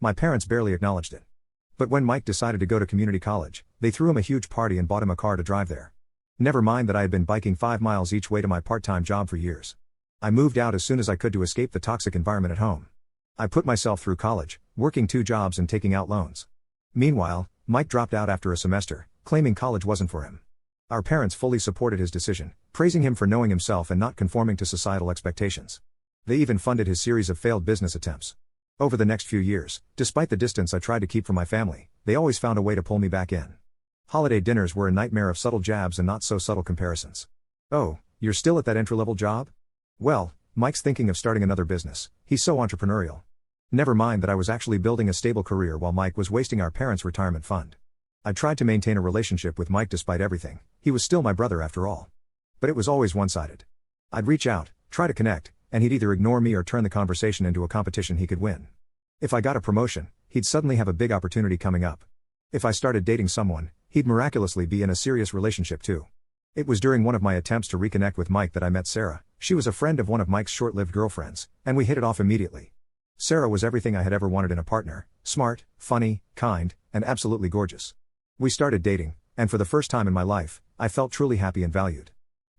My parents barely acknowledged it. But when Mike decided to go to community college, they threw him a huge party and bought him a car to drive there. Never mind that I had been biking 5 miles each way to my part-time job for years. I moved out as soon as I could to escape the toxic environment at home. I put myself through college, working 2 jobs and taking out loans. Meanwhile, Mike dropped out after a semester, claiming college wasn't for him. Our parents fully supported his decision, praising him for knowing himself and not conforming to societal expectations. They even funded his series of failed business attempts. Over the next few years, despite the distance I tried to keep from my family, they always found a way to pull me back in. Holiday dinners were a nightmare of subtle jabs and not so subtle comparisons. "Oh, you're still at that entry-level job? Well, Mike's thinking of starting another business, he's so entrepreneurial." Never mind that I was actually building a stable career while Mike was wasting our parents' retirement fund. I tried to maintain a relationship with Mike despite everything, he was still my brother after all. But it was always one-sided. I'd reach out, try to connect, and he'd either ignore me or turn the conversation into a competition he could win. If I got a promotion, he'd suddenly have a big opportunity coming up. If I started dating someone, he'd miraculously be in a serious relationship too. It was during one of my attempts to reconnect with Mike that I met Sarah. She was a friend of one of Mike's short-lived girlfriends, and we hit it off immediately. Sarah was everything I had ever wanted in a partner: smart, funny, kind, and absolutely gorgeous. We started dating, and for the first time in my life, I felt truly happy and valued.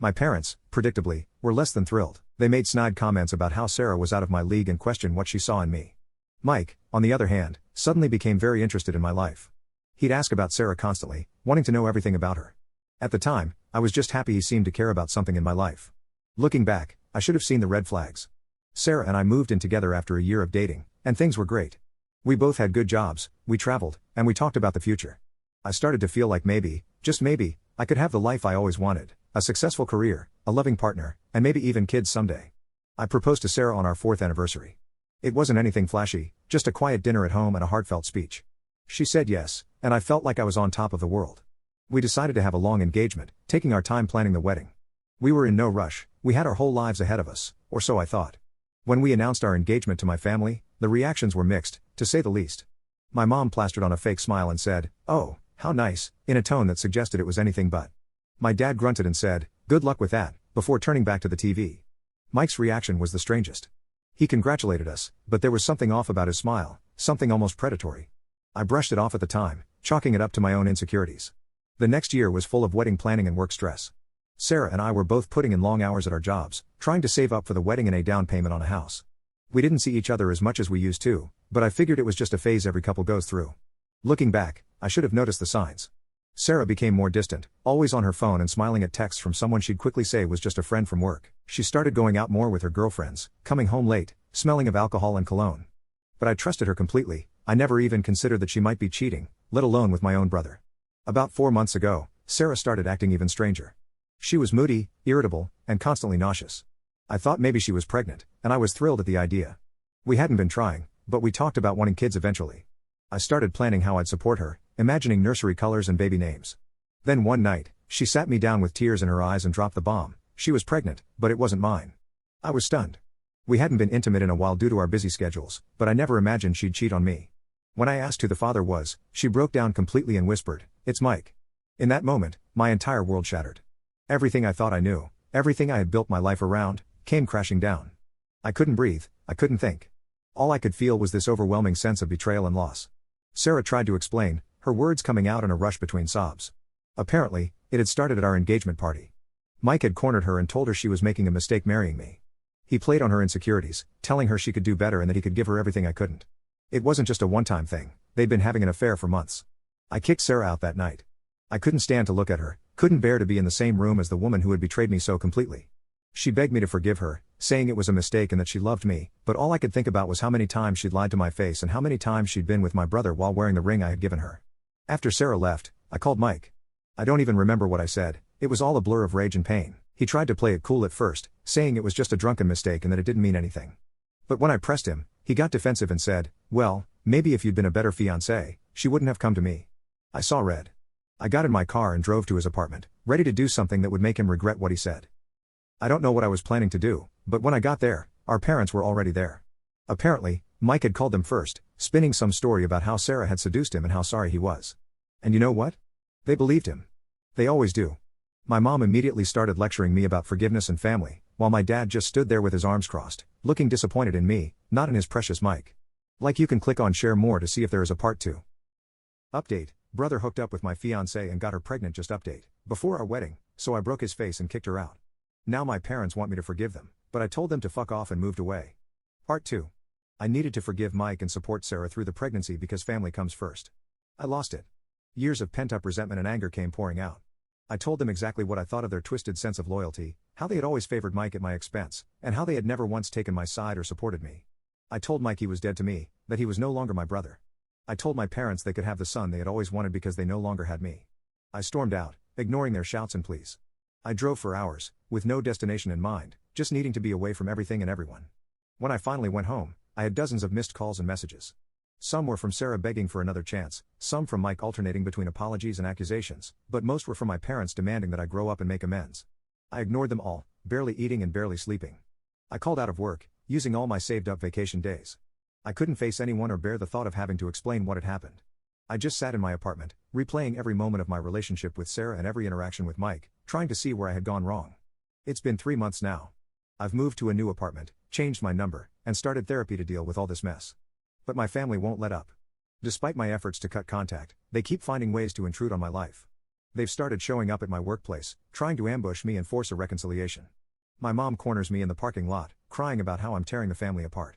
My parents, predictably, were less than thrilled. They made snide comments about how Sarah was out of my league and questioned what she saw in me. Mike, on the other hand, suddenly became very interested in my life. He'd ask about Sarah constantly, wanting to know everything about her. At the time, I was just happy he seemed to care about something in my life. Looking back, I should have seen the red flags. Sarah and I moved in together after a year of dating, and things were great. We both had good jobs, we traveled, and we talked about the future. I started to feel like maybe, just maybe, I could have the life I always wanted: a successful career, a loving partner, and maybe even kids someday. I proposed to Sarah on our 4th anniversary. It wasn't anything flashy, just a quiet dinner at home and a heartfelt speech. She said yes, and I felt like I was on top of the world. We decided to have a long engagement, taking our time planning the wedding. We were in no rush, we had our whole lives ahead of us, or so I thought. When we announced our engagement to my family, the reactions were mixed, to say the least. My mom plastered on a fake smile and said, "Oh, how nice," in a tone that suggested it was anything but. My dad grunted and said, "Good luck with that," before turning back to the TV. Mike's reaction was the strangest. He congratulated us, but there was something off about his smile, something almost predatory. I brushed it off at the time, chalking it up to my own insecurities. The next year was full of wedding planning and work stress. Sarah and I were both putting in long hours at our jobs, trying to save up for the wedding and a down payment on a house. We didn't see each other as much as we used to, but I figured it was just a phase every couple goes through. Looking back, I should have noticed the signs. Sarah became more distant, always on her phone and smiling at texts from someone she'd quickly say was just a friend from work. She started going out more with her girlfriends, coming home late, smelling of alcohol and cologne. But I trusted her completely. I never even considered that she might be cheating, let alone with my own brother. About 4 months ago, Sarah started acting even stranger. She was moody, irritable, and constantly nauseous. I thought maybe she was pregnant, and I was thrilled at the idea. We hadn't been trying, but we talked about wanting kids eventually. I started planning how I'd support her, imagining nursery colors and baby names. Then one night, she sat me down with tears in her eyes and dropped the bomb. She was pregnant, but it wasn't mine. I was stunned. We hadn't been intimate in a while due to our busy schedules, but I never imagined she'd cheat on me. When I asked who the father was, she broke down completely and whispered, "It's Mike." In that moment, my entire world shattered. Everything I thought I knew, everything I had built my life around, came crashing down. I couldn't breathe, I couldn't think. All I could feel was this overwhelming sense of betrayal and loss. Sarah tried to explain, her words coming out in a rush between sobs. Apparently, it had started at our engagement party. Mike had cornered her and told her she was making a mistake marrying me. He played on her insecurities, telling her she could do better and that he could give her everything I couldn't. It wasn't just a one-time thing, they'd been having an affair for months. I kicked Sarah out that night. I couldn't stand to look at her, couldn't bear to be in the same room as the woman who had betrayed me so completely. She begged me to forgive her, saying it was a mistake and that she loved me, but all I could think about was how many times she'd lied to my face and how many times she'd been with my brother while wearing the ring I had given her. After Sarah left, I called Mike. I don't even remember what I said, it was all a blur of rage and pain. He tried to play it cool at first, saying it was just a drunken mistake and that it didn't mean anything. But when I pressed him, he got defensive and said, "Well, maybe if you'd been a better fiancé, she wouldn't have come to me." I saw red. I got in my car and drove to his apartment, ready to do something that would make him regret what he said. I don't know what I was planning to do, but when I got there, our parents were already there. Apparently, Mike had called them first, spinning some story about how Sarah had seduced him and how sorry he was. And you know what? They believed him. They always do. My mom immediately started lecturing me about forgiveness and family, while my dad just stood there with his arms crossed, looking disappointed in me, not in his precious Mike. Like you can click on share more to see if there is a part 2. Update, brother hooked up with my fiancée and got her pregnant just update, before our wedding, so I broke his face and kicked her out. Now my parents want me to forgive them, but I told them to fuck off and moved away. Part 2. I needed to forgive Mike and support Sarah through the pregnancy because family comes first. I lost it. Years of pent-up resentment and anger came pouring out. I told them exactly what I thought of their twisted sense of loyalty, how they had always favored Mike at my expense, and how they had never once taken my side or supported me. I told Mike he was dead to me, that he was no longer my brother. I told my parents they could have the son they had always wanted because they no longer had me. I stormed out, ignoring their shouts and pleas. I drove for hours, with no destination in mind, just needing to be away from everything and everyone. When I finally went home, I had dozens of missed calls and messages. Some were from Sarah begging for another chance, some from Mike alternating between apologies and accusations, but most were from my parents demanding that I grow up and make amends. I ignored them all, barely eating and barely sleeping. I called out of work, using all my saved-up vacation days. I couldn't face anyone or bear the thought of having to explain what had happened. I just sat in my apartment, replaying every moment of my relationship with Sarah and every interaction with Mike, trying to see where I had gone wrong. It's been 3 months now. I've moved to a new apartment, changed my number, and started therapy to deal with all this mess. But my family won't let up. Despite my efforts to cut contact, they keep finding ways to intrude on my life. They've started showing up at my workplace, trying to ambush me and force a reconciliation. My mom corners me in the parking lot, crying about how I'm tearing the family apart.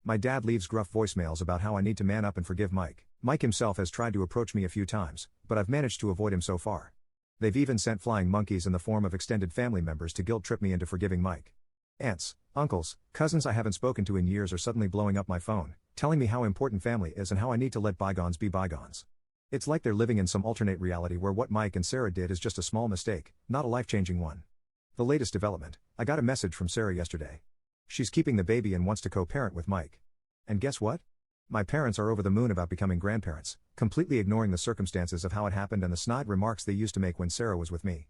My dad leaves gruff voicemails about how I need to man up and forgive Mike. Mike himself has tried to approach me a few times, but I've managed to avoid him so far. They've even sent flying monkeys in the form of extended family members to guilt-trip me into forgiving Mike. Aunts, uncles, cousins I haven't spoken to in years are suddenly blowing up my phone, telling me how important family is and how I need to let bygones be bygones. It's like they're living in some alternate reality where what Mike and Sarah did is just a small mistake, not a life-changing one. The latest development, I got a message from Sarah yesterday. She's keeping the baby and wants to co-parent with Mike. And guess what? My parents are over the moon about becoming grandparents, completely ignoring the circumstances of how it happened and the snide remarks they used to make when Sarah was with me.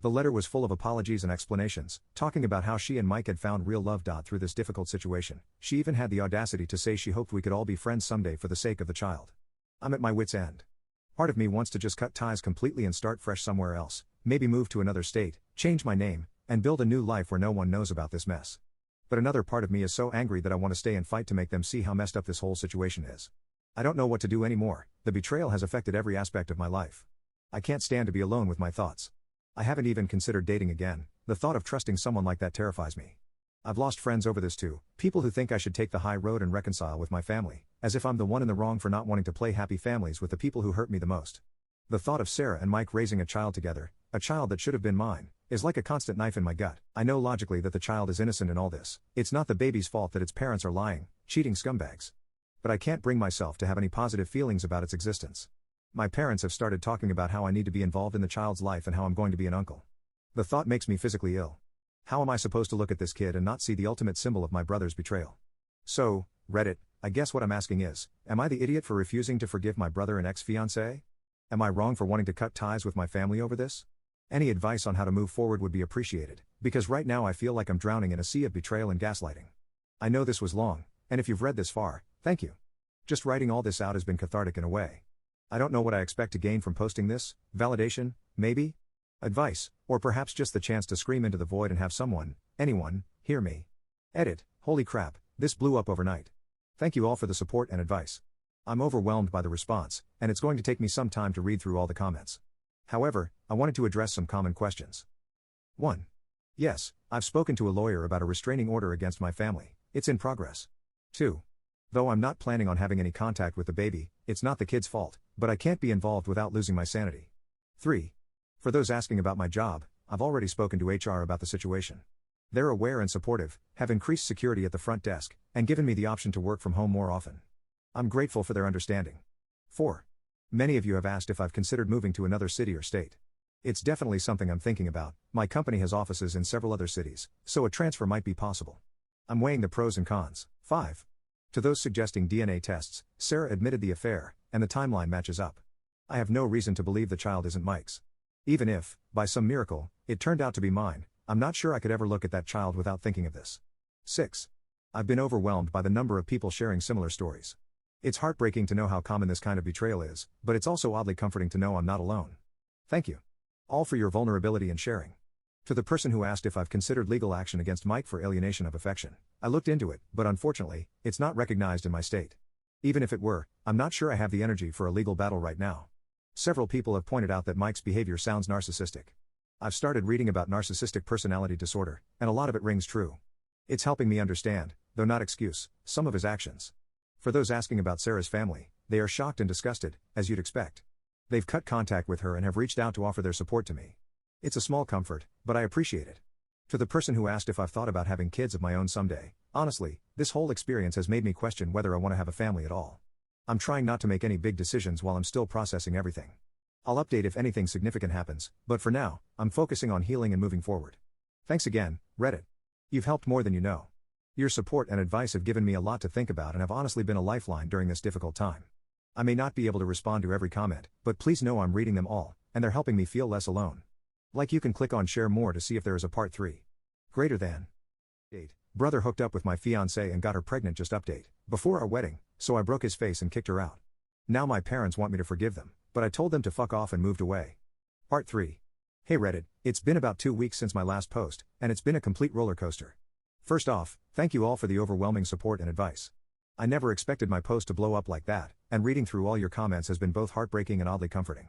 The letter was full of apologies and explanations, talking about how she and Mike had found real love. Through this difficult situation. She even had the audacity to say she hoped we could all be friends someday for the sake of the child. I'm at my wit's end. Part of me wants to just cut ties completely and start fresh somewhere else, maybe move to another state, change my name, and build a new life where no one knows about this mess. But another part of me is so angry that I want to stay and fight to make them see how messed up this whole situation is. I don't know what to do anymore. The betrayal has affected every aspect of my life. I can't stand to be alone with my thoughts. I haven't even considered dating again. The thought of trusting someone like that terrifies me. I've lost friends over this too, people who think I should take the high road and reconcile with my family, as if I'm the one in the wrong for not wanting to play happy families with the people who hurt me the most. The thought of Sarah and Mike raising a child together, a child that should have been mine, is like a constant knife in my gut. I know logically that the child is innocent in all this. It's not the baby's fault that its parents are lying, cheating scumbags. But I can't bring myself to have any positive feelings about its existence. My parents have started talking about how I need to be involved in the child's life and how I'm going to be an uncle. The thought makes me physically ill. How am I supposed to look at this kid and not see the ultimate symbol of my brother's betrayal? So, Reddit, I guess what I'm asking is, am I the idiot for refusing to forgive my brother and ex-fiancé? Am I wrong for wanting to cut ties with my family over this? Any advice on how to move forward would be appreciated, because right now I feel like I'm drowning in a sea of betrayal and gaslighting. I know this was long, and if you've read this far, thank you. Just writing all this out has been cathartic in a way. I don't know what I expect to gain from posting this. Validation, maybe? Advice, or perhaps just the chance to scream into the void and have someone, anyone, hear me. Edit, holy crap, this blew up overnight. Thank you all for the support and advice. I'm overwhelmed by the response, and it's going to take me some time to read through all the comments. However, I wanted to address some common questions. 1. Yes, I've spoken to a lawyer about a restraining order against my family. It's in progress. 2. Though I'm not planning on having any contact with the baby, it's not the kid's fault, but I can't be involved without losing my sanity. 3. For those asking about my job, I've already spoken to HR about the situation. They're aware and supportive, have increased security at the front desk, and given me the option to work from home more often. I'm grateful for their understanding. 4. Many of you have asked if I've considered moving to another city or state. It's definitely something I'm thinking about. My company has offices in several other cities, so a transfer might be possible. I'm weighing the pros and cons. 5. To those suggesting DNA tests, Sarah admitted the affair, and the timeline matches up. I have no reason to believe the child isn't Mike's. Even if, by some miracle, it turned out to be mine, I'm not sure I could ever look at that child without thinking of this. 6. I've been overwhelmed by the number of people sharing similar stories. It's heartbreaking to know how common this kind of betrayal is, but it's also oddly comforting to know I'm not alone. Thank you all for your vulnerability and sharing. To the person who asked if I've considered legal action against Mike for alienation of affection, I looked into it, but unfortunately, it's not recognized in my state. Even if it were, I'm not sure I have the energy for a legal battle right now. Several people have pointed out that Mike's behavior sounds narcissistic. I've started reading about narcissistic personality disorder, and a lot of it rings true. It's helping me understand, though not excuse, some of his actions. For those asking about Sarah's family, they are shocked and disgusted, as you'd expect. They've cut contact with her and have reached out to offer their support to me. It's a small comfort, but I appreciate it. To the person who asked if I've thought about having kids of my own someday, honestly, this whole experience has made me question whether I want to have a family at all. I'm trying not to make any big decisions while I'm still processing everything. I'll update if anything significant happens, but for now, I'm focusing on healing and moving forward. Thanks again, Reddit. You've helped more than you know. Your support and advice have given me a lot to think about and have honestly been a lifeline during this difficult time. I may not be able to respond to every comment, but please know I'm reading them all, and they're helping me feel less alone. Like you can click on share more to see if there is a part 3. Greater than. Date. Brother hooked up with my fiancée and got her pregnant just update, before our wedding, so I broke his face and kicked her out. Now my parents want me to forgive them, but I told them to fuck off and moved away. Part 3. Hey Reddit, it's been about 2 weeks since my last post, and it's been a complete roller coaster. First off, thank you all for the overwhelming support and advice. I never expected my post to blow up like that, and reading through all your comments has been both heartbreaking and oddly comforting.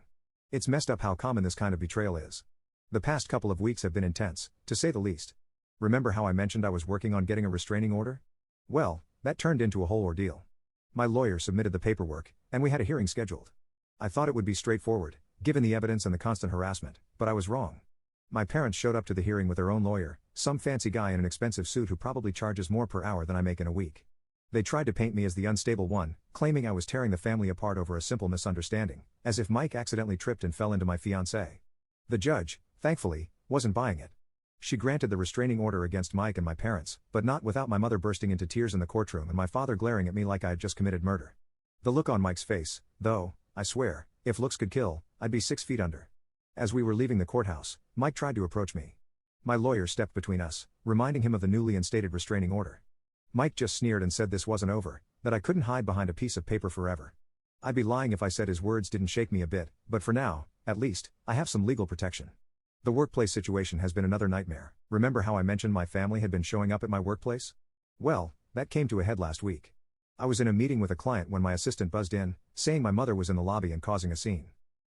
It's messed up how common this kind of betrayal is. The past couple of weeks have been intense, to say the least. Remember how I mentioned I was working on getting a restraining order? Well, that turned into a whole ordeal. My lawyer submitted the paperwork, and we had a hearing scheduled. I thought it would be straightforward, given the evidence and the constant harassment, but I was wrong. My parents showed up to the hearing with their own lawyer, some fancy guy in an expensive suit who probably charges more per hour than I make in a week. They tried to paint me as the unstable one, claiming I was tearing the family apart over a simple misunderstanding, as if Mike accidentally tripped and fell into my fiancée. The judge, thankfully, wasn't buying it. She granted the restraining order against Mike and my parents, but not without my mother bursting into tears in the courtroom and my father glaring at me like I had just committed murder. The look on Mike's face, though, I swear, if looks could kill, I'd be 6 feet under. As we were leaving the courthouse, Mike tried to approach me. My lawyer stepped between us, reminding him of the newly instated restraining order. Mike just sneered and said this wasn't over, that I couldn't hide behind a piece of paper forever. I'd be lying if I said his words didn't shake me a bit, but for now, at least, I have some legal protection. The workplace situation has been another nightmare. Remember how I mentioned my family had been showing up at my workplace? Well, that came to a head last week. I was in a meeting with a client when my assistant buzzed in, saying my mother was in the lobby and causing a scene.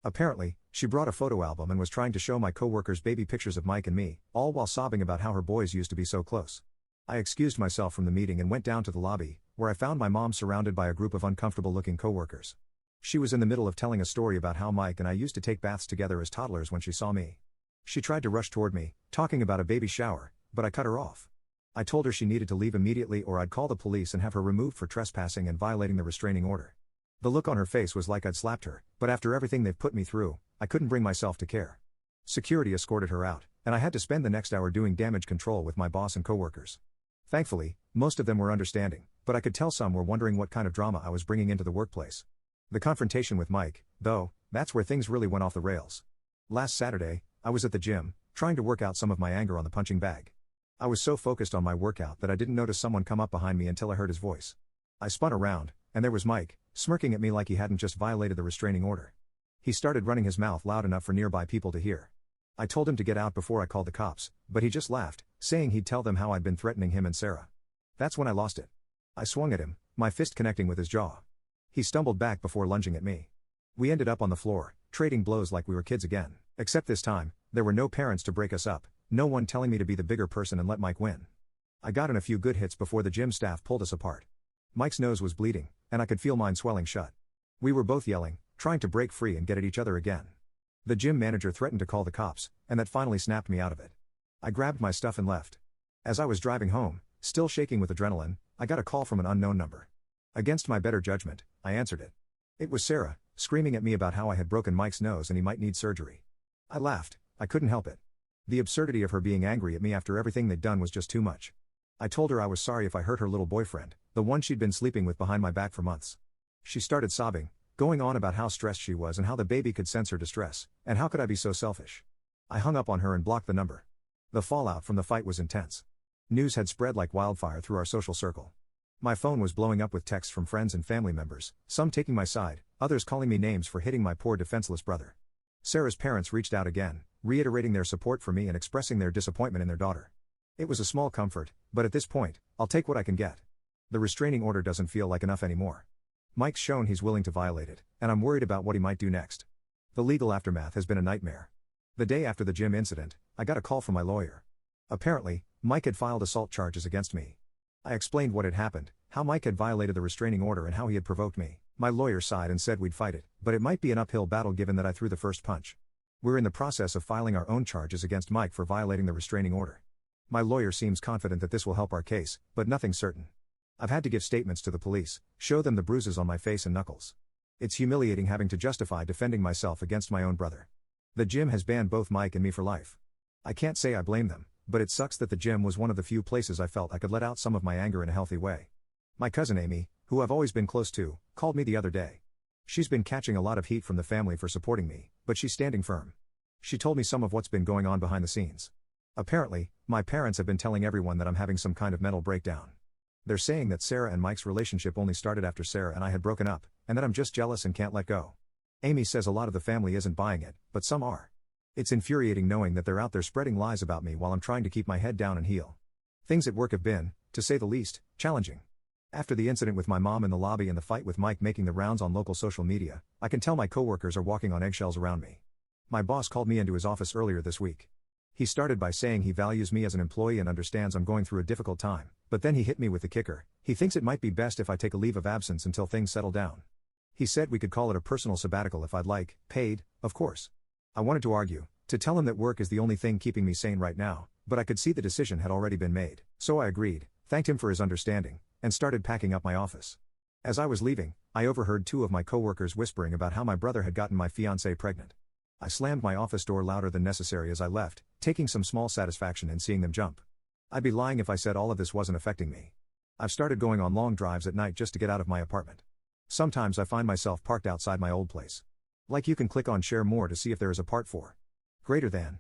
Apparently, she brought a photo album and was trying to show my coworkers baby pictures of Mike and me, all while sobbing about how her boys used to be so close. I excused myself from the meeting and went down to the lobby, where I found my mom surrounded by a group of uncomfortable-looking coworkers. She was in the middle of telling a story about how Mike and I used to take baths together as toddlers when she saw me. She tried to rush toward me, talking about a baby shower, but I cut her off. I told her she needed to leave immediately or I'd call the police and have her removed for trespassing and violating the restraining order. The look on her face was like I'd slapped her, but after everything they've put me through, I couldn't bring myself to care. Security escorted her out, and I had to spend the next hour doing damage control with my boss and coworkers. Thankfully, most of them were understanding, but I could tell some were wondering what kind of drama I was bringing into the workplace. The confrontation with Mike, though, that's where things really went off the rails. Last Saturday, I was at the gym, trying to work out some of my anger on the punching bag. I was so focused on my workout that I didn't notice someone come up behind me until I heard his voice. I spun around, and there was Mike, smirking at me like he hadn't just violated the restraining order. He started running his mouth loud enough for nearby people to hear. I told him to get out before I called the cops, but he just laughed, saying he'd tell them how I'd been threatening him and Sarah. That's when I lost it. I swung at him, my fist connecting with his jaw. He stumbled back before lunging at me. We ended up on the floor, trading blows like we were kids again, except this time, there were no parents to break us up, no one telling me to be the bigger person and let Mike win. I got in a few good hits before the gym staff pulled us apart. Mike's nose was bleeding, and I could feel mine swelling shut. We were both yelling, trying to break free and get at each other again. The gym manager threatened to call the cops, and that finally snapped me out of it. I grabbed my stuff and left. As I was driving home, still shaking with adrenaline, I got a call from an unknown number. Against my better judgment, I answered it. It was Sarah, screaming at me about how I had broken Mike's nose and he might need surgery. I laughed, I couldn't help it. The absurdity of her being angry at me after everything they'd done was just too much. I told her I was sorry if I hurt her little boyfriend, the one she'd been sleeping with behind my back for months. She started sobbing, going on about how stressed she was and how the baby could sense her distress, and how could I be so selfish. I hung up on her and blocked the number. The fallout from the fight was intense. News had spread like wildfire through our social circle. My phone was blowing up with texts from friends and family members, some taking my side, others calling me names for hitting my poor defenseless brother. Sarah's parents reached out again, reiterating their support for me and expressing their disappointment in their daughter. It was a small comfort, but at this point, I'll take what I can get. The restraining order doesn't feel like enough anymore. Mike's shown he's willing to violate it, and I'm worried about what he might do next. The legal aftermath has been a nightmare. The day after the gym incident, I got a call from my lawyer. Apparently, Mike had filed assault charges against me. I explained what had happened, how Mike had violated the restraining order and how he had provoked me. My lawyer sighed and said we'd fight it, but it might be an uphill battle given that I threw the first punch. We're in the process of filing our own charges against Mike for violating the restraining order. My lawyer seems confident that this will help our case, but nothing's certain. I've had to give statements to the police, show them the bruises on my face and knuckles. It's humiliating having to justify defending myself against my own brother. The gym has banned both Mike and me for life. I can't say I blame them, but it sucks that the gym was one of the few places I felt I could let out some of my anger in a healthy way. My cousin Amy, who I've always been close to, called me the other day. She's been catching a lot of heat from the family for supporting me, but she's standing firm. She told me some of what's been going on behind the scenes. Apparently, my parents have been telling everyone that I'm having some kind of mental breakdown. They're saying that Sarah and Mike's relationship only started after Sarah and I had broken up, and that I'm just jealous and can't let go. Amy says a lot of the family isn't buying it, but some are. It's infuriating knowing that they're out there spreading lies about me while I'm trying to keep my head down and heal. Things at work have been, to say the least, challenging. After the incident with my mom in the lobby and the fight with Mike making the rounds on local social media, I can tell my coworkers are walking on eggshells around me. My boss called me into his office earlier this week. He started by saying he values me as an employee and understands I'm going through a difficult time, but then he hit me with the kicker. He thinks it might be best if I take a leave of absence until things settle down. He said we could call it a personal sabbatical if I'd like, paid, of course. I wanted to argue, to tell him that work is the only thing keeping me sane right now, but I could see the decision had already been made, so I agreed, thanked him for his understanding, and started packing up my office. As I was leaving, I overheard two of my coworkers whispering about how my brother had gotten my fiancée pregnant. I slammed my office door louder than necessary as I left, taking some small satisfaction in seeing them jump. I'd be lying if I said all of this wasn't affecting me. I've started going on long drives at night just to get out of my apartment. Sometimes I find myself parked outside my old place. Like you can click on share more to see if there is a part 4. Greater than.